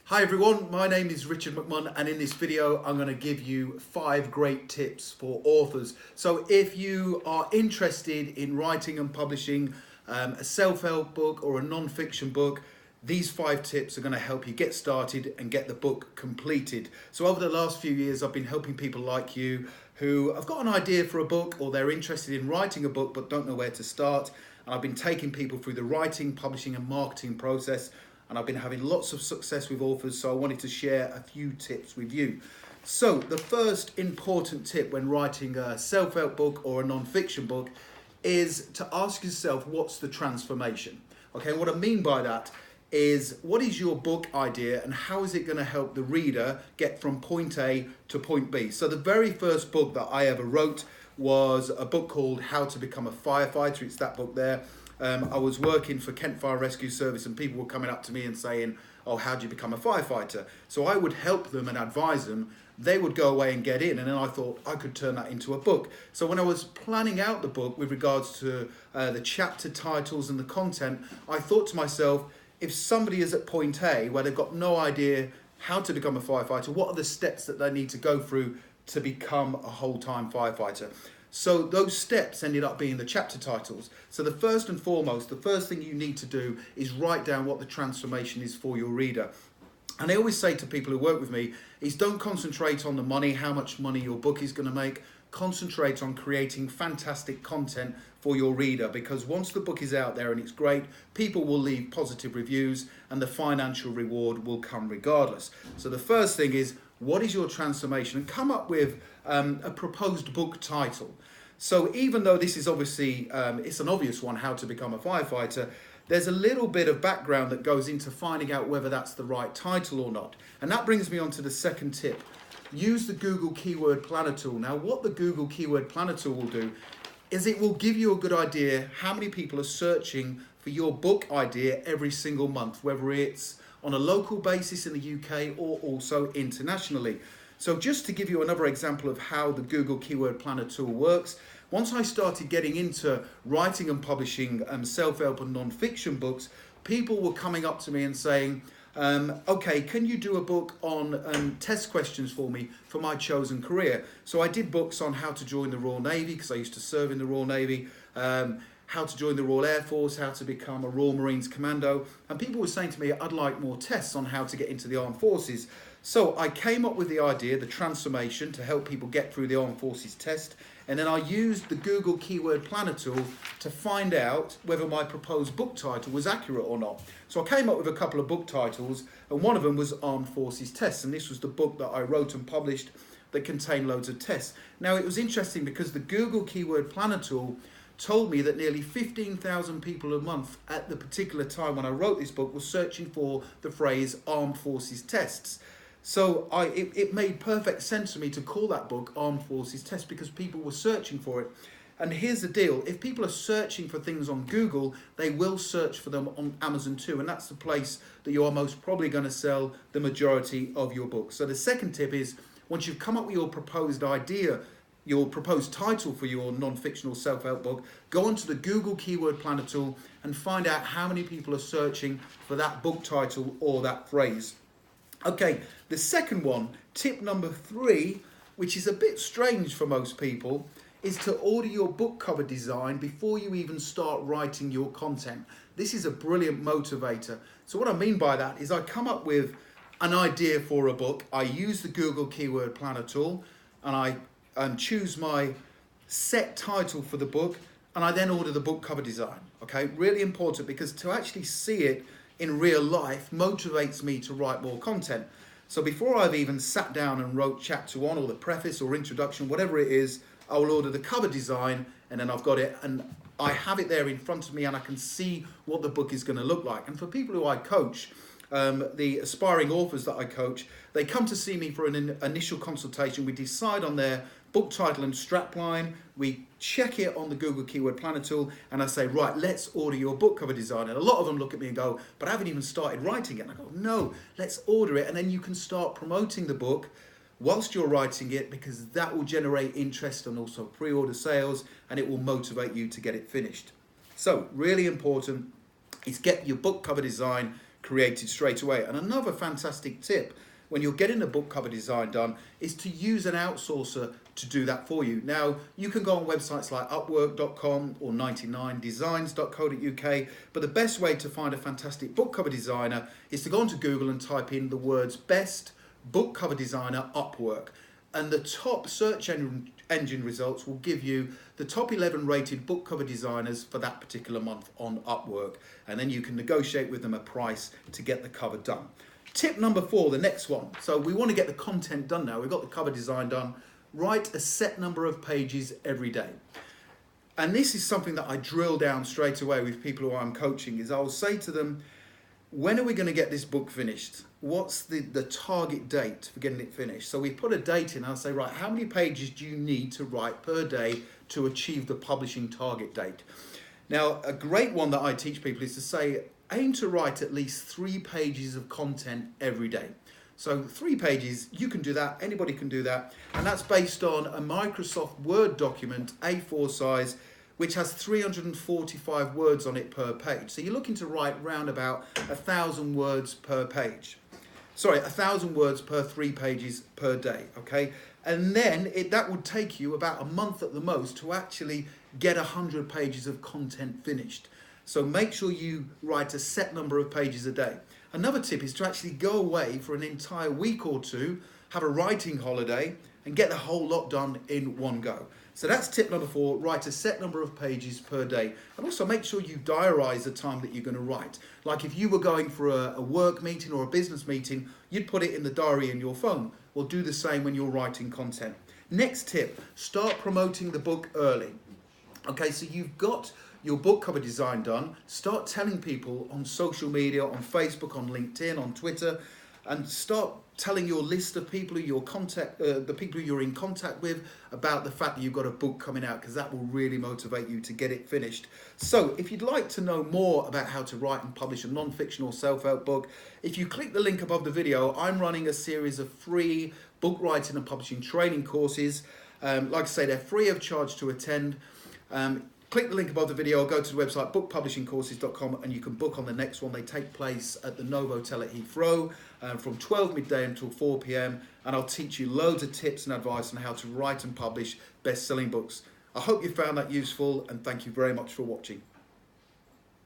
Hi everyone, my name is Richard McMunn, and in this video I'm going to give you 5 great tips for authors. So if you are interested in writing and publishing a self-help book or a non-fiction book, these 5 tips are going to help you get started and get the book completed. So over the last few years I've been helping people like you who have got an idea for a book, or they're interested in writing a book but don't know where to start. And I've been taking people through the writing, publishing and marketing process, and I've been having lots of success with authors, so I wanted to share a few tips with you. So the first important tip when writing a self-help book or a non-fiction book is to ask yourself, what's the transformation? Okay, and what I mean by that is, what is your book idea and how is it going to help the reader get from point A to point B? So the very first book that I ever wrote was a book called How to Become a Firefighter. It's that book there. I was working for Kent Fire Rescue Service and people were coming up to me and saying, oh, how do you become a firefighter? So I would help them and advise them. They would go away and get in, and then I thought I could turn that into a book. So when I was planning out the book with regards to the chapter titles and the content, I thought to myself, if somebody is at point A where they've got no idea how to become a firefighter, what are the steps that they need to go through to become a whole-time firefighter? So those steps ended up being the chapter titles. So the first and foremost, the first thing you need to do is write down what the transformation is for your reader. And I always say to people who work with me is, don't concentrate on the money, how much money your book is going to make. Concentrate on creating fantastic content for your reader, because once the book is out there and it's great, people will leave positive reviews and the financial reward will come regardless. So the first thing is, what is your transformation? And come up with a proposed book title. So even though this is obviously, it's an obvious one, How to Become a Firefighter, there's a little bit of background that goes into finding out whether that's the right title or not. And that brings me on to the second tip. Use the Google Keyword Planner tool. Now, what the Google Keyword Planner tool will do is it will give you a good idea how many people are searching for your book idea every single month, whether it's on a local basis in the UK or also internationally. So just to give you another example of how the Google Keyword Planner tool works, once I started getting into writing and publishing self-help and non-fiction books, people were coming up to me and saying, okay, can you do a book on test questions for me for my chosen career? So I did books on how to join the Royal Navy, because I used to serve in the Royal Navy, how to join the Royal Air Force, how to become a Royal Marines Commando. And people were saying to me, I'd like more tests on how to get into the Armed Forces. So I came up with the idea, the transformation, to help people get through the Armed Forces test. And then I used the Google Keyword Planner tool to find out whether my proposed book title was accurate or not. So I came up with a couple of book titles, and one of them was Armed Forces Tests. And this was the book that I wrote and published that contained loads of tests. Now, it was interesting because the Google Keyword Planner tool told me that nearly 15,000 people a month at the particular time when I wrote this book were searching for the phrase Armed Forces Tests. So it made perfect sense for me to call that book Armed Forces Test, because people were searching for it. And here's the deal, if people are searching for things on Google, they will search for them on Amazon too, and that's the place that you are most probably going to sell the majority of your books. So the second tip is, once you've come up with your proposed idea, your proposed title for your non-fictional self-help book, go onto the Google Keyword Planner tool and find out how many people are searching for that book title or that phrase. Okay, the second one, tip number 3, which is a bit strange for most people, is to order your book cover design before you even start writing your content. This is a brilliant motivator. So what I mean by that is, I come up with an idea for a book, I use the Google Keyword Planner tool, and I choose my set title for the book, and I then order the book cover design. Okay, really important, because to actually see it in real life motivates me to write more content. So before I've even sat down and wrote chapter 1 or the preface or introduction, whatever it is, I will order the cover design, and then I've got it and I have it there in front of me, and I can see what the book is going to look like. And for people who I coach, the aspiring authors that I coach, they come to see me for an initial consultation. We decide on their book title and strapline, we check it on the Google Keyword Planner tool, and I say, right, let's order your book cover design. And a lot of them look at me and go, but I haven't even started writing it. And I go, no, let's order it, and then you can start promoting the book whilst you're writing it, because that will generate interest and also pre-order sales, and it will motivate you to get it finished. So really important is get your book cover design created straight away. And another fantastic tip when you're getting a book cover design done is to use an outsourcer to do that for you. Now, you can go on websites like upwork.com or 99designs.co.uk, but the best way to find a fantastic book cover designer is to go onto Google and type in the words best book cover designer Upwork. And the top search engine results will give you the top 11 rated book cover designers for that particular month on Upwork. And then you can negotiate with them a price to get the cover done. Tip number 4, the next one. So we want to get the content done now. We've got the cover design done. Write a set number of pages every day. And this is something that I drill down straight away with people who I'm coaching, is I'll say to them, when are we going to get this book finished? What's the target date for getting it finished? So we put a date in. I'll say, right, how many pages do you need to write per day to achieve the publishing target date? Now, a great one that I teach people is to say, aim to write at least 3 pages of content every day. So 3 pages, you can do that, anybody can do that. And that's based on a Microsoft Word document, A4 size, which has 345 words on it per page. So you're looking to write round about 1,000 words per page. Sorry, 1,000 words per 3 pages per day, okay? And then that would take you about a month at the most to actually get 100 pages of content finished. So make sure you write a set number of pages a day. Another tip is to actually go away for an entire week or two, have a writing holiday, and get the whole lot done in one go. So that's tip number 4, write a set number of pages per day. And also make sure you diarise the time that you're going to write. Like if you were going for a work meeting or a business meeting, you'd put it in the diary in your phone. Well, do the same when you're writing content. Next tip, start promoting the book early. Okay, so you've got your book cover design done. Start telling people on social media, on Facebook, on LinkedIn, on Twitter, and start telling your list of people who the people who you're in contact with about the fact that you've got a book coming out, because that will really motivate you to get it finished. So if you'd like to know more about how to write and publish a non-fiction or self-help book, if you click the link above the video, I'm running a series of free book writing and publishing training courses. Like I say, they're free of charge to attend. Click the link above the video or go to the website bookpublishingcourses.com and you can book on the next one. They take place at the Novo Hotel at Heathrow from 12 midday until 4 p.m. and I'll teach you loads of tips and advice on how to write and publish best-selling books. I hope you found that useful and thank you very much for watching.